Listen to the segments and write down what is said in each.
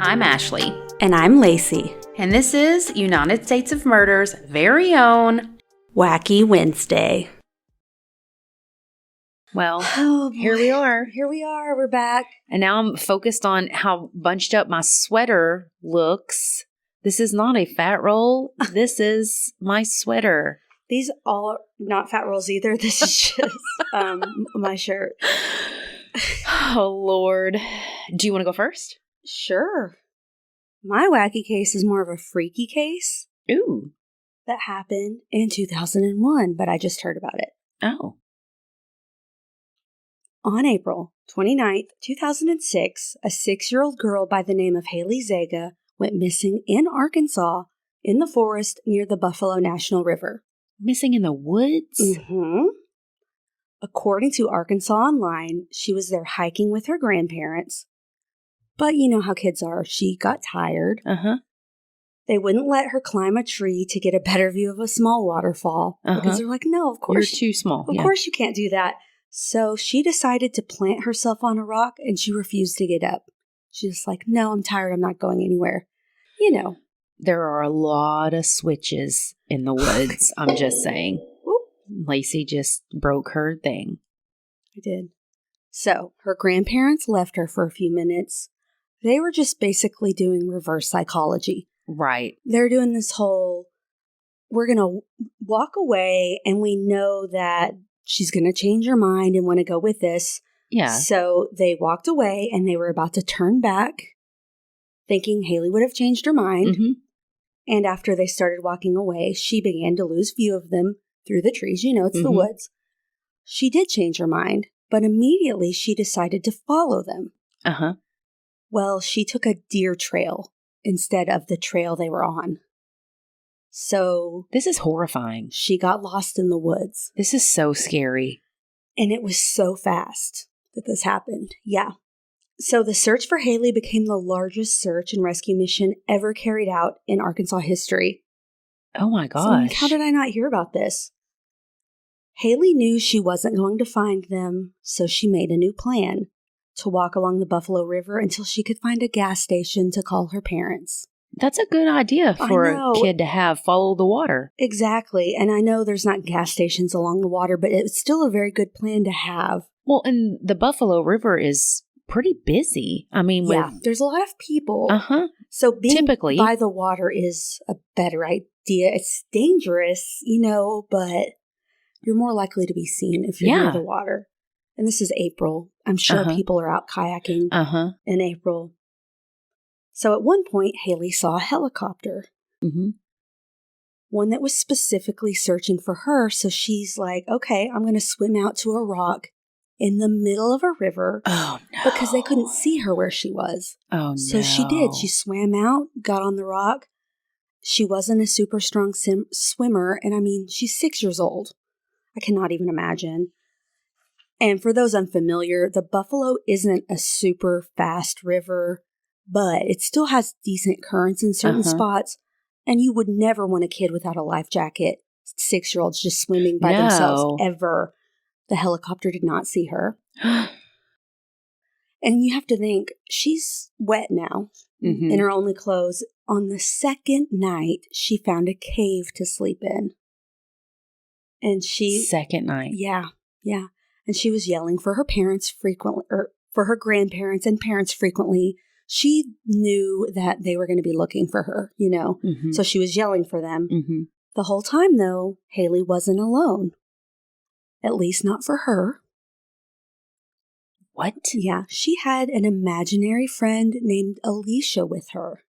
I'm Ashley. And I'm Lacey. And this is United States of Murder's very own Wacky Wednesday. Well, here we are. Here we are. We're back. And now I'm focused on how bunched up my sweater looks. This is not a fat roll. This is my sweater. These all not fat rolls either. This is just my shirt. Oh, Lord. Do you want to go first? Sure. My wacky case is more of a freaky case. Ooh. That happened in 2001, but I just heard about it. Oh. On April 29th, 2006, a 6-year-old girl by the name of Haley Zega went missing in Arkansas in the forest near the Buffalo National River. Missing in the woods? Mm-hmm. According to Arkansas Online, she was there hiking with her grandparents. But you know how kids are. She got tired. Uh-huh. They wouldn't let her climb a tree to get a better view of a small waterfall. Because they're like, no, of course. You're too small. Of course you can't do that. So she decided to plant herself on a rock and she refused to get up. She's just like, no, I'm tired. I'm not going anywhere. You know. There are a lot of switches in the woods. I'm just saying. Whoop. Lacey just broke her thing. I did. So her grandparents left her for a few minutes. They were just basically doing reverse psychology. Right. They're doing this whole, we're going to walk away and we know that she's going to change her mind and want to go with this. Yeah. So they walked away and they were about to turn back, thinking Haley would have changed her mind. Mm-hmm. And after they started walking away, she began to lose view of them through the trees. You know, it's the woods. She did change her mind, but immediately she decided to follow them. Uh-huh. Well, she took a deer trail instead of the trail they were on. So this is horrifying. She got lost in the woods. This is so scary. And it was so fast that this happened. Yeah. So the search for Haley became the largest search and rescue mission ever carried out in Arkansas history. Oh my gosh. So how did I not hear about this? Haley knew she wasn't going to find them, so she made a new plan to walk along the Buffalo River until she could find a gas station to call her parents. That's a good idea for a kid to have. Follow the water. Exactly. And I know there's not gas stations along the water, but it's still a very good plan to have. Well, and the Buffalo River is pretty busy. I mean, there's a lot of people. Uh-huh. So being typically by the water is a better idea. It's dangerous, but you're more likely to be seen if you're near the water. And this is April. I'm sure people are out kayaking in April. So at one point, Haley saw a helicopter. Mm-hmm. One that was specifically searching for her. So she's like, okay, I'm going to swim out to a rock in the middle of a river. Oh, no. Because they couldn't see her where she was. Oh, no. So she did. She swam out, got on the rock. She wasn't a super strong swimmer. And I mean, she's 6 years old. I cannot even imagine. And for those unfamiliar, the Buffalo isn't a super fast river, but it still has decent currents in certain spots. And you would never want a kid without a life jacket, 6-year-olds just swimming by themselves ever. The helicopter did not see her. And you have to think, she's wet now in her only clothes. On the second night, she found a cave to sleep in. And second night. Yeah. And she was yelling for her parents frequently, or for her grandparents and parents frequently. She knew that they were going to be looking for her, Mm-hmm. So she was yelling for them. Mm-hmm. The whole time, though, Haley wasn't alone. At least not for her. What? Yeah, she had an imaginary friend named Alicia with her.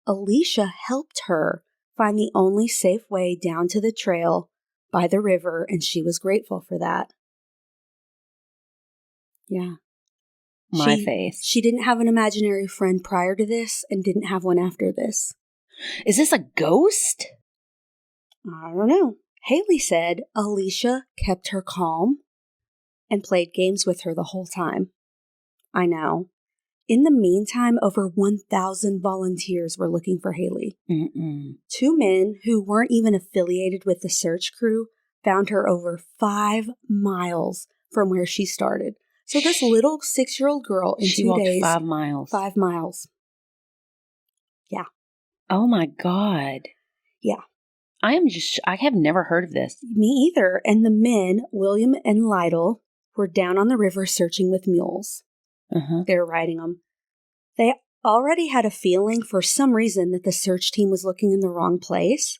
Alicia helped her find the only safe way down to the trail by the river, and she was grateful for that. Yeah. My faith. She didn't have an imaginary friend prior to this and didn't have one after this. Is this a ghost? I don't know. Haley said Alicia kept her calm and played games with her the whole time. I know. In the meantime, over 1,000 volunteers were looking for Haley. Mm-mm. 2 men who weren't even affiliated with the search crew found her over 5 miles from where she started. So this little 6-year-old girl in 2 days. She walked 5 miles. 5 miles. Oh my God. Yeah. I have never heard of this. Me either. And the men, William and Lytle, were down on the river searching with mules. Uh-huh. They were riding them. They already had a feeling for some reason that the search team was looking in the wrong place.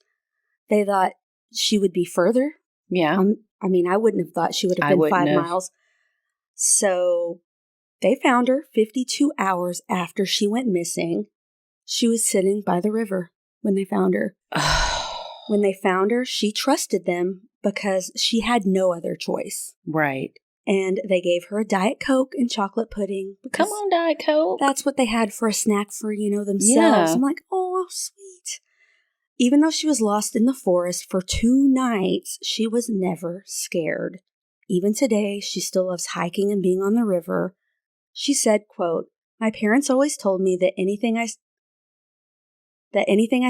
They thought she would be further. Yeah. I wouldn't have thought she would have I been wouldn't 5 have. miles. So they found her 52 hours after she went missing. She was sitting by the river when they found her. When they found her, she trusted them because she had no other choice. Right. And they gave her a Diet Coke and chocolate pudding. Come on, Diet Coke. That's what they had for a snack for, themselves. Yeah. I'm like, oh, sweet. Even though she was lost in the forest for 2 nights, she was never scared. Even today, she still loves hiking and being on the river. She said, quote, "My parents always told me that anything I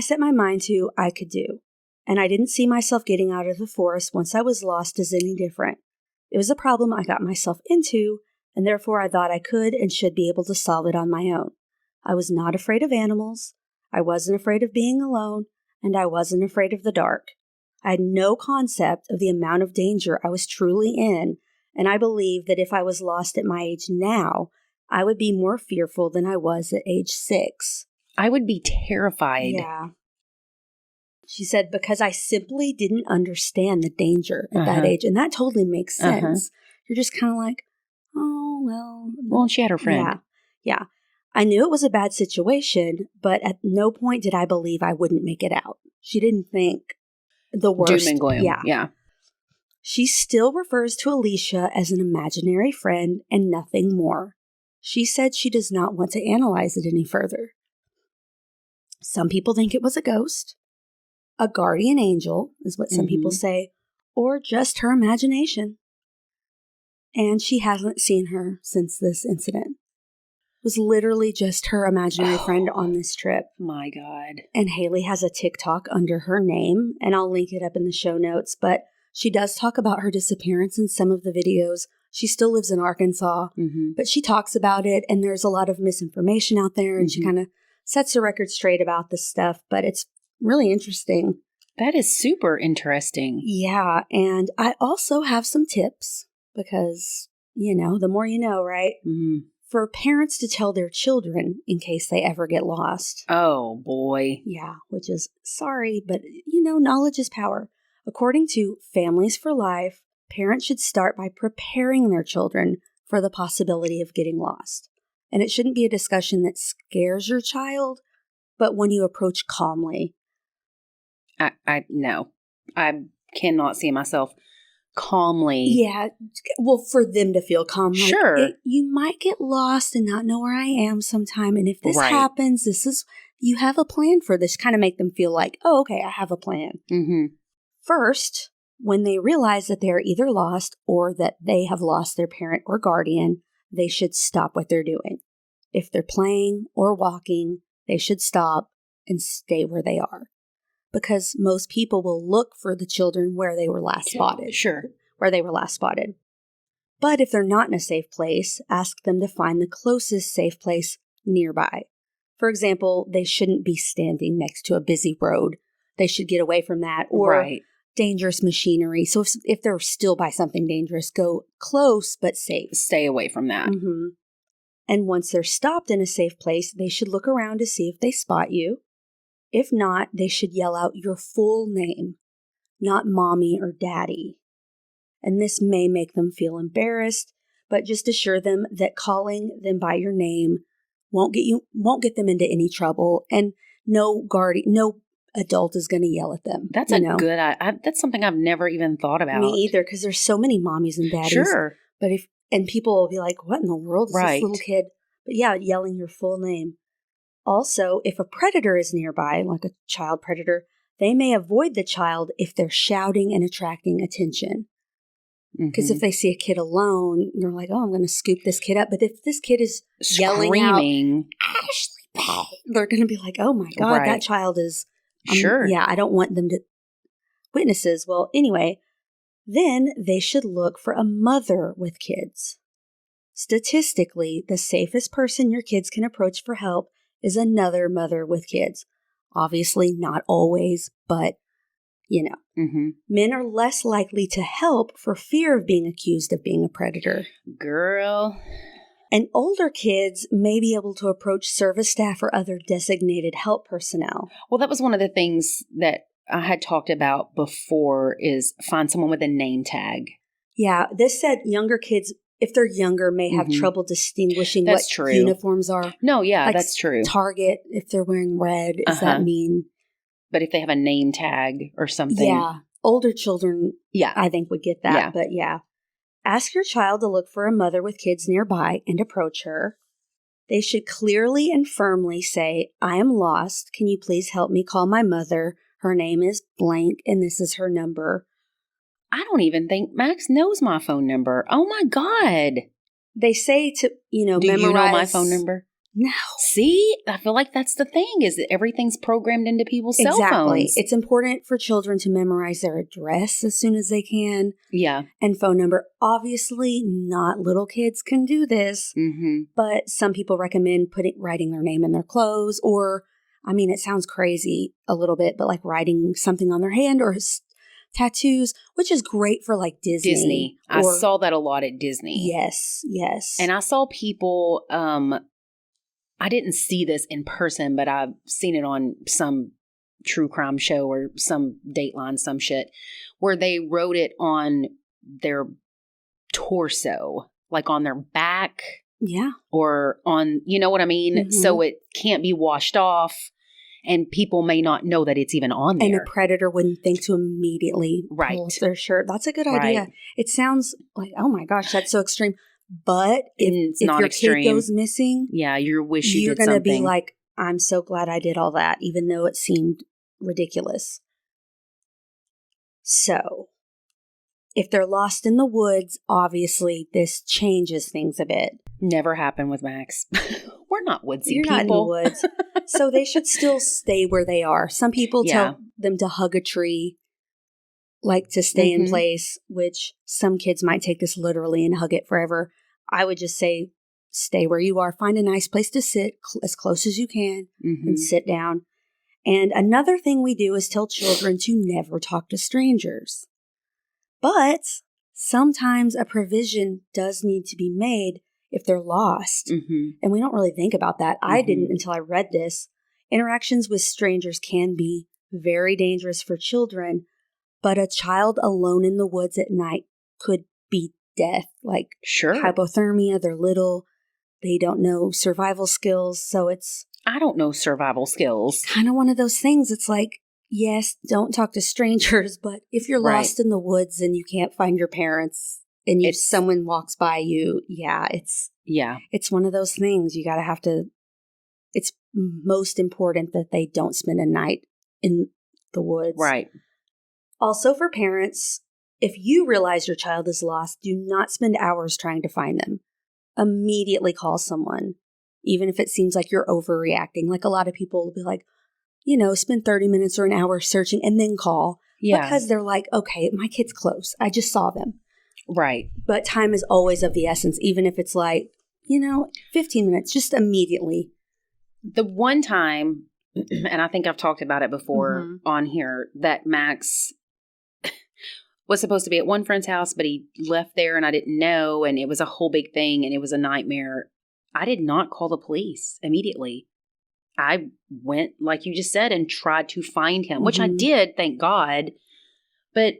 set my mind to, I could do. And I didn't see myself getting out of the forest once I was lost as any different. It was a problem I got myself into, and therefore I thought I could and should be able to solve it on my own. I was not afraid of animals, I wasn't afraid of being alone, and I wasn't afraid of the dark. I had no concept of the amount of danger I was truly in, and I believe that if I was lost at my age now, I would be more fearful than I was at age 6. I would be terrified. Yeah. She said, because I simply didn't understand the danger at that age. And that totally makes sense. You're just kind of like, oh, well. Well, she had her friend. Yeah. I knew it was a bad situation, but at no point did I believe I wouldn't make it out. She didn't think the worst. Doom and gloom. Yeah. She still refers to Alicia as an imaginary friend and nothing more. She said she does not want to analyze it any further. Some people think it was a ghost. A guardian angel is what some people say, or just her imagination. And she hasn't seen her since this incident. It was literally just her imaginary friend on this trip. My God. And Haley has a TikTok under her name, and I'll link it up in the show notes, but she does talk about her disappearance in some of the videos. She still lives in Arkansas, but she talks about it, and there's a lot of misinformation out there, and she kind of sets the record straight about this stuff, but it's really interesting. That is super interesting. Yeah, and I also have some tips because, the more you know, right? For parents to tell their children in case they ever get lost. Oh, boy. Yeah, which is sorry, but, knowledge is power. According to Families for Life, parents should start by preparing their children for the possibility of getting lost. And it shouldn't be a discussion that scares your child, but when you approach calmly. No. I cannot see myself calmly. Yeah. Well, for them to feel calm. Like, sure. You might get lost and not know where I am sometime. And if this happens, you have a plan for this. Kind of make them feel like, oh, okay, I have a plan. First, when they realize that they're either lost or that they have lost their parent or guardian, they should stop what they're doing. If they're playing or walking, they should stop and stay where they are. Because most people will look for the children where they were last spotted. Sure. Where they were last spotted. But if they're not in a safe place, ask them to find the closest safe place nearby. For example, they shouldn't be standing next to a busy road. They should get away from that. Or dangerous machinery. So if they're still by something dangerous, go close but safe. Stay away from that. And once they're stopped in a safe place, they should look around to see if they spot you. If not, they should yell out your full name, not mommy or daddy. And this may make them feel embarrassed, but just assure them that calling them by your name won't get them into any trouble, and no adult is going to yell at them. That's that's something I've never even thought about. Me either, because there's so many mommies and daddies. Sure. But people will be like, what in the world is this little kid? But yeah, yelling your full name. Also, if a predator is nearby, like a child predator, they may avoid the child if they're shouting and attracting attention. Because if they see a kid alone, they're like, oh, I'm going to scoop this kid up. But if this kid is yelling out, Ashley, they're going to be like, oh my God, that child is... Sure. Yeah, I don't want them to... Witnesses. Well, anyway, then they should look for a mother with kids. Statistically, the safest person your kids can approach for help is another mother with kids. Obviously, not always, but, men are less likely to help for fear of being accused of being a predator. Girl. And older kids may be able to approach service staff or other designated help personnel. Well, that was one of the things that I had talked about before is find someone with a name tag. Yeah, this said younger kids, if they're younger, may have trouble distinguishing what uniforms are. No, yeah, like that's true. Target, if they're wearing red, does that mean? But if they have a name tag or something. Yeah, older children, I think would get that. Yeah. But yeah. Ask your child to look for a mother with kids nearby and approach her. They should clearly and firmly say, I am lost. Can you please help me call my mother? Her name is blank and this is her number. I don't even think Max knows my phone number. Oh my God. They say to, memorize. Do you know my phone number? No. See, I feel like that's the thing is that everything's programmed into people's cell phones. It's important for children to memorize their address as soon as they can. Yeah. And phone number. Obviously, not little kids can do this, but some people recommend writing their name in their clothes or, it sounds crazy a little bit, but like writing something on their hand or tattoos, which is great for like Disney. I saw that a lot at Disney. Yes, yes. And I saw people, I didn't see this in person, but I've seen it on some true crime show or some Dateline, some shit, where they wrote it on their torso, like on their back. Yeah. Or on, you know what I mean? So it can't be washed off. And people may not know that it's even on there. And a predator wouldn't think to immediately pull off their shirt. That's a good idea. It sounds like, oh my gosh, that's so extreme. But if your extreme. Kid goes missing, you wish you you're did something. You're going to be like, I'm so glad I did all that, even though it seemed ridiculous. So, if they're lost in the woods, obviously this changes things a bit. Never happened with Max. We're not woodsy You're people. Not in the woods. So they should still stay where they are. Some people tell them to hug a tree, like to stay in place, which some kids might take this literally and hug it forever. I would just say, stay where you are. Find a nice place to sit as close as you can and sit down. And another thing we do is tell children to never talk to strangers. But sometimes a provision does need to be made if they're lost. And we don't really think about that. I didn't until I read this. Interactions with strangers can be very dangerous for children, but a child alone in the woods at night could be death, like hypothermia. They're little. They don't know survival skills. So I don't know survival skills. Kind of one of those things. It's like, yes, don't talk to strangers, but if you're lost in the woods and you can't find your parents and someone walks by you, it's one of those things. You gotta have to. It's most important that they don't spend a night in the woods. Right. Also, for parents, if you realize your child is lost, do not spend hours trying to find them. Immediately call someone, even if it seems like you're overreacting. Like a lot of people will be like, spend 30 minutes or an hour searching and then call. Yeah. Because they're like, okay, my kid's close. I just saw them. Right. But time is always of the essence, even if it's like, 15 minutes, just immediately. The one time, and I think I've talked about it before on here, that Max was supposed to be at one friend's house, but he left there and I didn't know. And it was a whole big thing and it was a nightmare. I did not call the police immediately. I went, like you just said, and tried to find him, which I did, thank God. But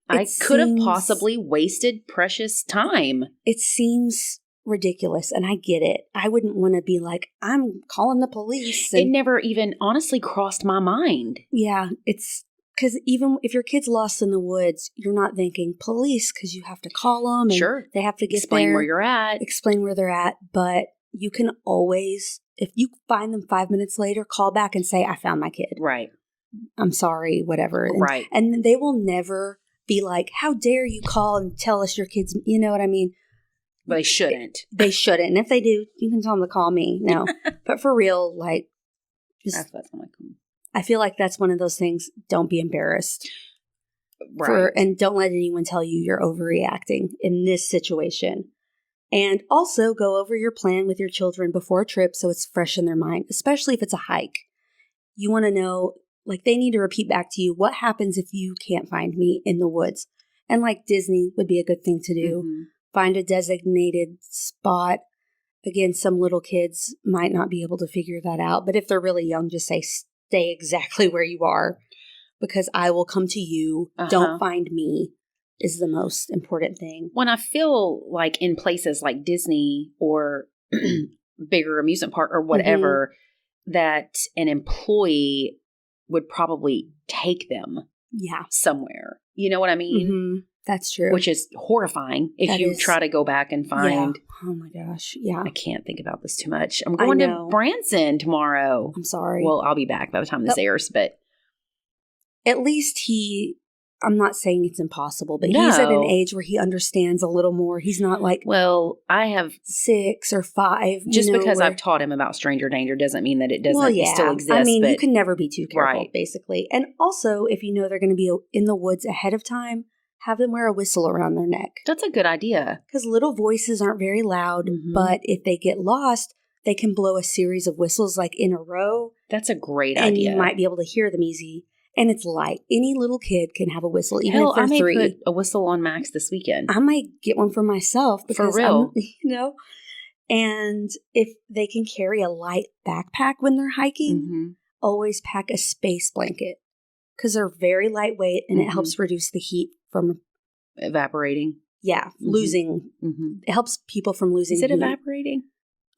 I could have possibly wasted precious time. It seems ridiculous, and I get it. I wouldn't want to be like, I'm calling the police. It never even honestly crossed my mind. Yeah, it's because even if your kid's lost in the woods, you're not thinking police because you have to call them. And they have to explain where you're at. Explain where they're at. But you can always, if you find them 5 minutes later, call back and say, I found my kid. Right. I'm sorry, whatever. Right. And they will never be like, how dare you call and tell us your kids, you know what I mean? But they shouldn't. They shouldn't. And if they do, you can tell them to call me. No. But for real, like, just, I feel like that's one of those things. Don't be embarrassed. Right. And don't let anyone tell you you're overreacting in this situation. And also go over your plan with your children before a trip so it's fresh in their mind, especially if it's a hike. You want to know, like, they need to repeat back to you, what happens if you can't find me in the woods? And like Disney would be a good thing to do. Mm-hmm. Find a designated spot. Again, some little kids might not be able to figure that out. But if they're really young, just say, stay exactly where you are because I will come to you. Don't find me is the most important thing. When I feel like in places like Disney or bigger amusement park or whatever, that an employee would probably take them somewhere. You know what I mean? Mm-hmm. That's true. Which is horrifying if you try to go back and find. Yeah. Oh my gosh. Yeah. I can't think about this too much. I'm going to Branson tomorrow. I'm sorry. Well, I'll be back by the time this airs, but. At least I'm not saying it's impossible, but he's at an age where he understands a little more. He's not like. Well, I have 6 or 5. Just because I've taught him about stranger danger doesn't mean that it doesn't still exist. I mean, you can never be too careful, basically. And also, if you know they're going to be in the woods ahead of time, have them wear a whistle around their neck. That's a good idea. Because little voices aren't very loud, but if they get lost, they can blow a series of whistles like in a row. That's a great idea. And you might be able to hear them easy. And it's light. Any little kid can have a whistle, even if they're 3. I may put a whistle on Max this weekend. I might get one for myself. Because for real. And if they can carry a light backpack when they're hiking, always pack a space blanket. Because they're very lightweight and it helps reduce the heat from evaporating. Yeah, losing. It helps people from losing heat. Is it heat. Evaporating?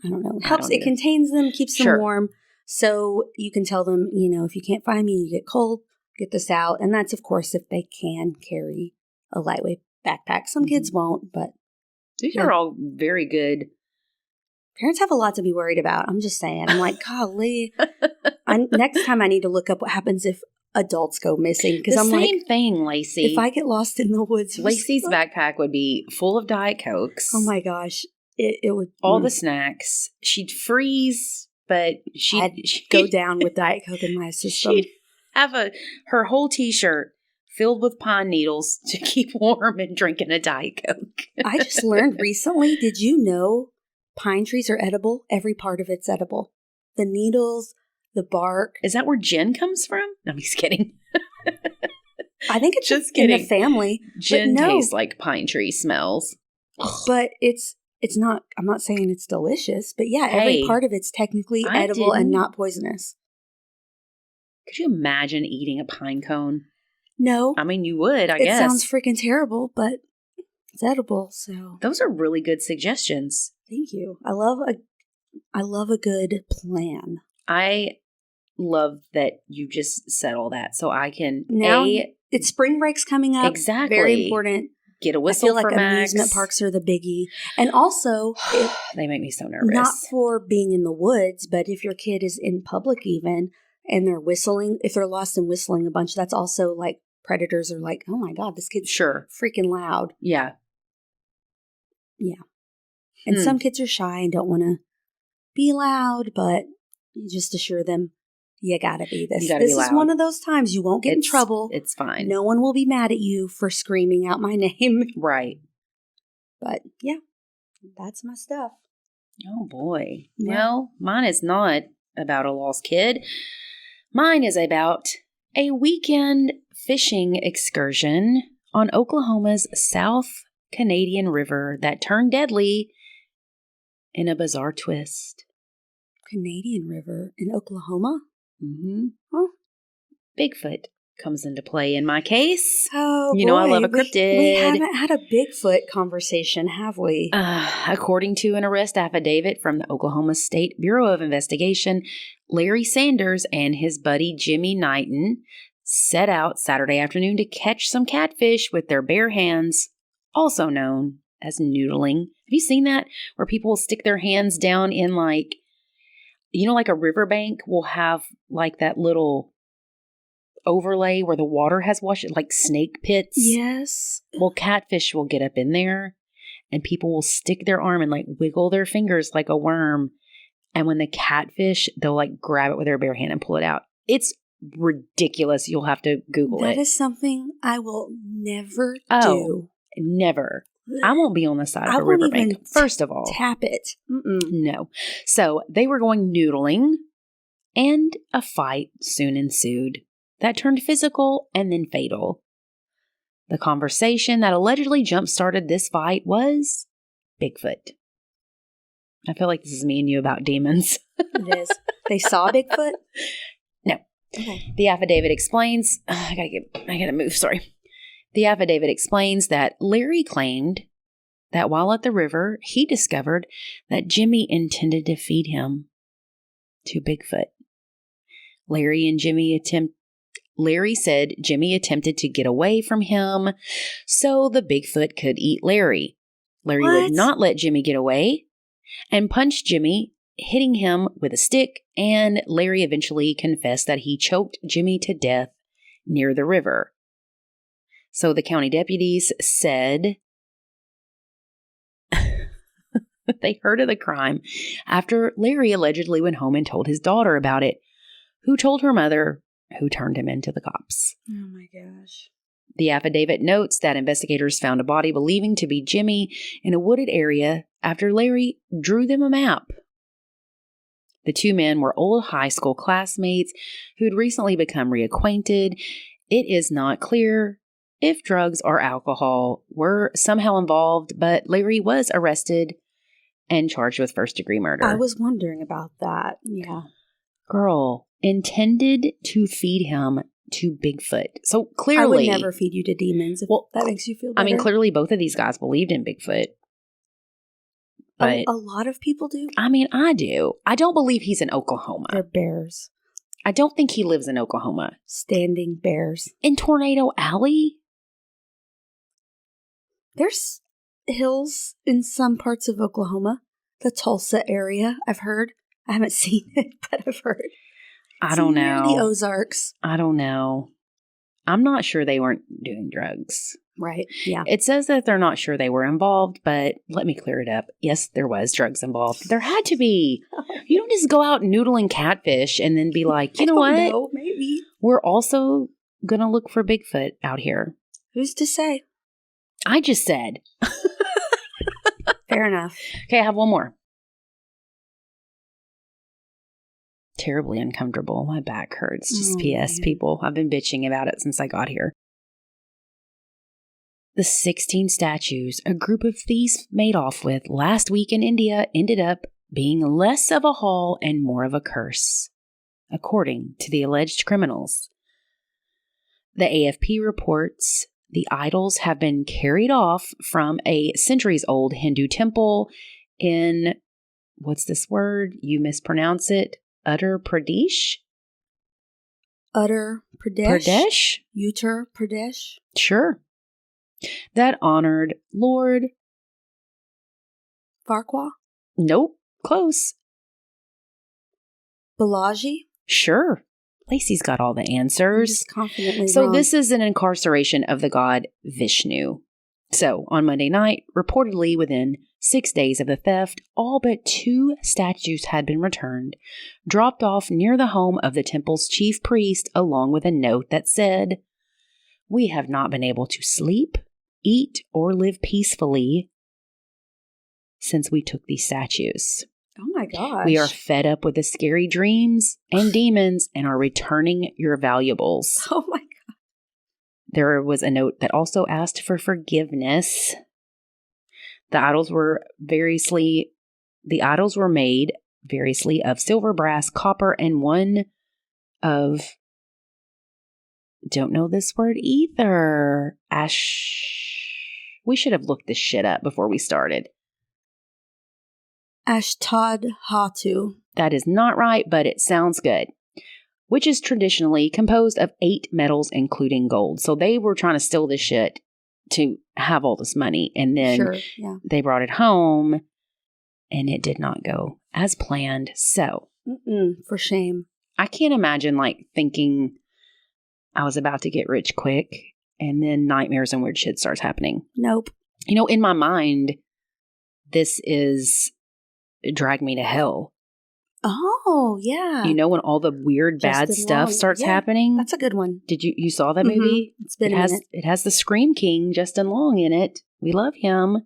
I don't know. It helps. It contains them, keeps them warm. So you can tell them, if you can't find me, you get cold, get this out. And that's, of course, if they can carry a lightweight backpack. Some kids won't, but. These are all very good. Parents have a lot to be worried about. I'm just saying. I'm like, golly. Next time I need to look up what happens if adults go missing. Because I'm like, same thing, Lacey. If I get lost in the woods. Lacey's backpack would be full of Diet Cokes. Oh my gosh. It would. All the snacks. She'd freeze, but she'd go down with Diet Coke in my system. She'd have her whole t-shirt filled with pine needles to keep warm and drinking a Diet Coke. I just learned recently, did you know pine trees are edible? Every part of it's edible. The needles, the bark. Is that where gin comes from? No, I'm just kidding. I think it's just in the family. Gin tastes like pine tree smells. But it's not, I'm not saying it's delicious, but yeah, every part of it's technically edible and not poisonous. Could you imagine eating a pine cone? No. I mean, you would, I guess. It sounds freaking terrible, but it's edible, so. Those are really good suggestions. Thank you. I love a good plan. I love that you just said all that, so I can now. It's spring break's coming up. Exactly. Very important. Get a whistle for Max. Amusement parks are the biggie, and also they make me so nervous. Not for being in the woods, but if your kid is in public even and they're whistling, if they're lost and whistling a bunch, that's also like predators are like, oh my god, this kid's freaking loud. Yeah. And some kids are shy and don't want to be loud, but you just assure them, you gotta be this. This is one of those times you won't get in trouble. It's fine. No one will be mad at you for screaming out my name. Right. But yeah, that's my stuff. Oh boy. Yeah. Well, mine is not about a lost kid. Mine is about a weekend fishing excursion on Oklahoma's South Canadian River that turned deadly in a bizarre twist. Canadian River in Oklahoma? Mm-hmm. Huh? Bigfoot comes into play in my case. Oh, you know I love a cryptid. We haven't had a Bigfoot conversation, have we? According to an arrest affidavit from the Oklahoma State Bureau of Investigation, Larry Sanders and his buddy Jimmy Knighton set out Saturday afternoon to catch some catfish with their bare hands, also known as noodling. Have you seen that? Where people will stick their hands down in like a riverbank will have like that little overlay where the water has washed it, like snake pits. Yes. Well, catfish will get up in there and people will stick their arm and like wiggle their fingers like a worm. And when the catfish, they'll like grab it with their bare hand and pull it out. It's ridiculous. You'll have to Google it. That is something I will never do. Never. I won't be on the side of a riverbank, first of all. Tap it. No. So they were going noodling and a fight soon ensued that turned physical and then fatal. The conversation that allegedly jump-started this fight was Bigfoot. I feel like this is me and you about demons. It is. They saw Bigfoot? No. Okay. The affidavit explains... I gotta move, sorry. The affidavit explains that Larry claimed that while at the river, he discovered that Jimmy intended to feed him to Bigfoot. Larry said Jimmy attempted to get away from him so the Bigfoot could eat Larry. Larry would not let Jimmy get away and punched Jimmy, hitting him with a stick, and Larry eventually confessed that he choked Jimmy to death near the river. So the county deputies said they heard of the crime after Larry allegedly went home and told his daughter about it, who told her mother, who turned him into the cops. Oh my gosh. The affidavit notes that investigators found a body believing to be Jimmy in a wooded area after Larry drew them a map. The two men were old high school classmates who'd recently become reacquainted. It is not clear if drugs or alcohol were somehow involved, but Larry was arrested and charged with first-degree murder. I was wondering about that. Yeah. Girl, intended to feed him to Bigfoot. So clearly... I would never feed you to demons if that makes you feel better. I mean, clearly both of these guys believed in Bigfoot. But a lot of people do. I mean, I do. I don't believe he's in Oklahoma. They're bears. I don't think he lives in Oklahoma. Standing bears. In Tornado Alley? There's hills in some parts of Oklahoma. The Tulsa area, I've heard. I haven't seen it, but I've heard. I don't know. Near the Ozarks. I don't know. I'm not sure they weren't doing drugs. Right, yeah. It says that they're not sure they were involved, but let me clear it up. Yes, there was drugs involved. There had to be. You don't just go out noodling catfish and then be like, you know what? No, maybe. We're also going to look for Bigfoot out here. Who's to say? I just said. Fair enough. Okay, I have one more. Terribly uncomfortable. My back hurts. Just PS, people. I've been bitching about it since I got here. The 16 statues a group of thieves made off with last week in India ended up being less of a haul and more of a curse, according to the alleged criminals. The AFP reports the idols have been carried off from a centuries-old Hindu temple in, what's this word? You mispronounce it. Uttar Pradesh? Uttar Pradesh? Uttar Pradesh? Sure. That honored Lord... Farquhar? Nope. Close. Balaji? Sure. Lacey's got all the answers. Just confidently So wrong. this is an incarceration of the god Vishnu. So on Monday night, reportedly within 6 days of the theft, all but 2 statues had been returned, dropped off near the home of the temple's chief priest, along with a note that said, "We have not been able to sleep, eat, or live peacefully since we took these statues. Oh my gosh. We are fed up with the scary dreams and demons and are returning your valuables." Oh my God. There was a note that also asked for forgiveness. The idols were made variously of silver, brass, copper, and one of, don't know this word either, we should have looked this shit up before we started. Ashtadhatu. That is not right, but it sounds good. Which is traditionally composed of 8 metals, including gold. So they were trying to steal this shit to have all this money. And then they brought it home, and it did not go as planned. So. For shame. I can't imagine, thinking I was about to get rich quick, and then nightmares and weird shit starts happening. Nope. In my mind, this is Drag Me to Hell. Oh, yeah. When all the weird, bad stuff starts happening. That's a good one. Did you saw that movie? It's been a minute. It has the Scream King, Justin Long, in it. We love him.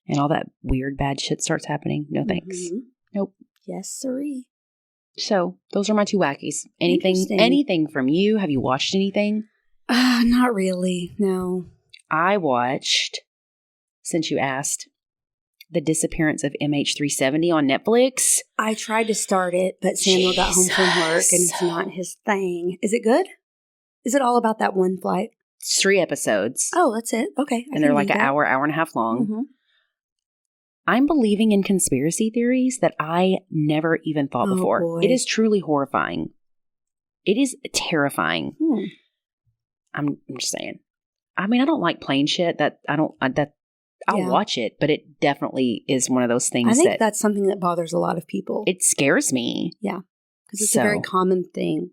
And all that weird, bad shit starts happening. No thanks. Mm-hmm. Nope. Yes, sirree. So those are my two wackies. Anything from you? Have you watched anything? Not really. No. I watched, since you asked, The Disappearance of MH370 on Netflix. I tried to start it, but Samuel got home from work and it's not his thing. Is it good? Is it all about that one flight? It's 3 episodes. Oh, that's it. Okay. And they're like an hour and a half long. Mm-hmm. I'm believing in conspiracy theories that I never even thought before. Boy. It is truly horrifying. It is terrifying. I'm just saying. I mean, I don't like plane shit. I'll watch it, but it definitely is one of those things. I think that's something that bothers a lot of people. It scares me. Yeah, because it's a very common thing.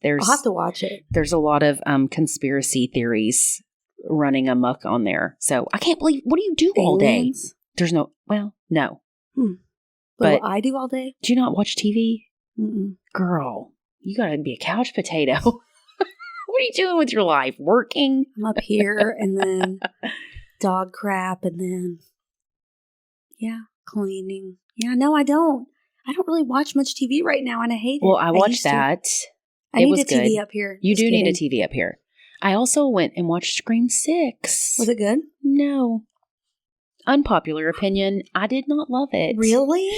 I'll have to watch it. There's a lot of conspiracy theories running amok on there. So I can't believe. What do you do all day? There's no. Well, no. But I do all day. Do you not watch TV? Mm-mm. Girl, you gotta be a couch potato. What are you doing with your life? Working? I'm up here and then dog crap and then, cleaning. Yeah, no, I don't. I don't really watch much TV right now and I hate it. Well, I watched that. I need a TV up here. You do need a TV up here. I also went and watched Scream 6. Was it good? No. Unpopular opinion, I did not love it. Really?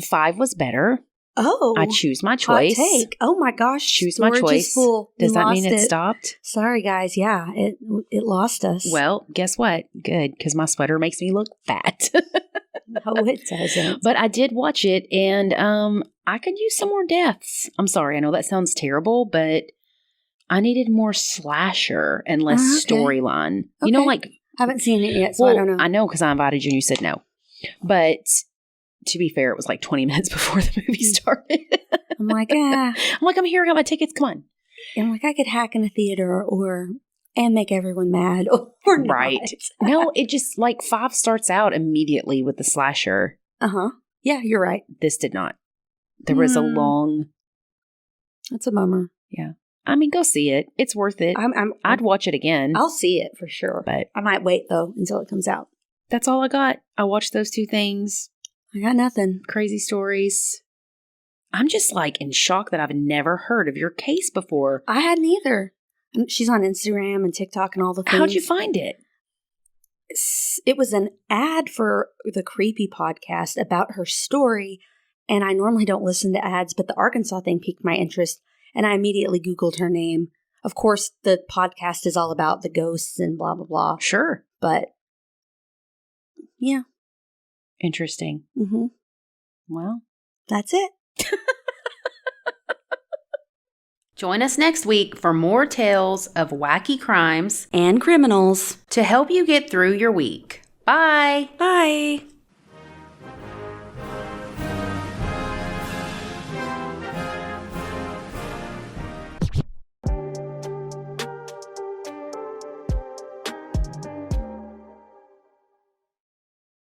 5 was better. Oh. I choose my choice. Hot take. Oh my gosh. Choose my choice. Full. Does that mean it stopped? Sorry, guys. Yeah, it lost us. Well, guess what? Good, because my sweater makes me look fat. No, it doesn't. But I did watch it, and I could use some more deaths. I'm sorry. I know that sounds terrible, but I needed more slasher and less storyline. Okay. You know, like... I haven't seen it yet, so I don't know. I know because I invited you and you said no. But to be fair, it was like 20 minutes before the movie started. I'm like, I'm here, I got my tickets, come on. And I'm like, I could hack in a theater and make everyone mad or not. Right. No, it just 5 starts out immediately with the slasher. Uh-huh. Yeah, you're right. This did not. There was a long... That's a bummer. Yeah. I mean, go see it. It's worth it. I'd watch it again. I'll see it for sure. But I might wait, though, until it comes out. That's all I got. I watched those 2 things. I got nothing. Crazy stories. I'm just in shock that I've never heard of your case before. I hadn't either. She's on Instagram and TikTok and all the things. How'd you find it? It was an ad for the Creepy podcast about her story. And I normally don't listen to ads, but the Arkansas thing piqued my interest. And I immediately Googled her name. Of course, the podcast is all about the ghosts and blah, blah, blah. Sure. But, yeah. Interesting. Mm-hmm. Well. That's it. Join us next week for more tales of wacky crimes and criminals to help you get through your week. Bye. Bye.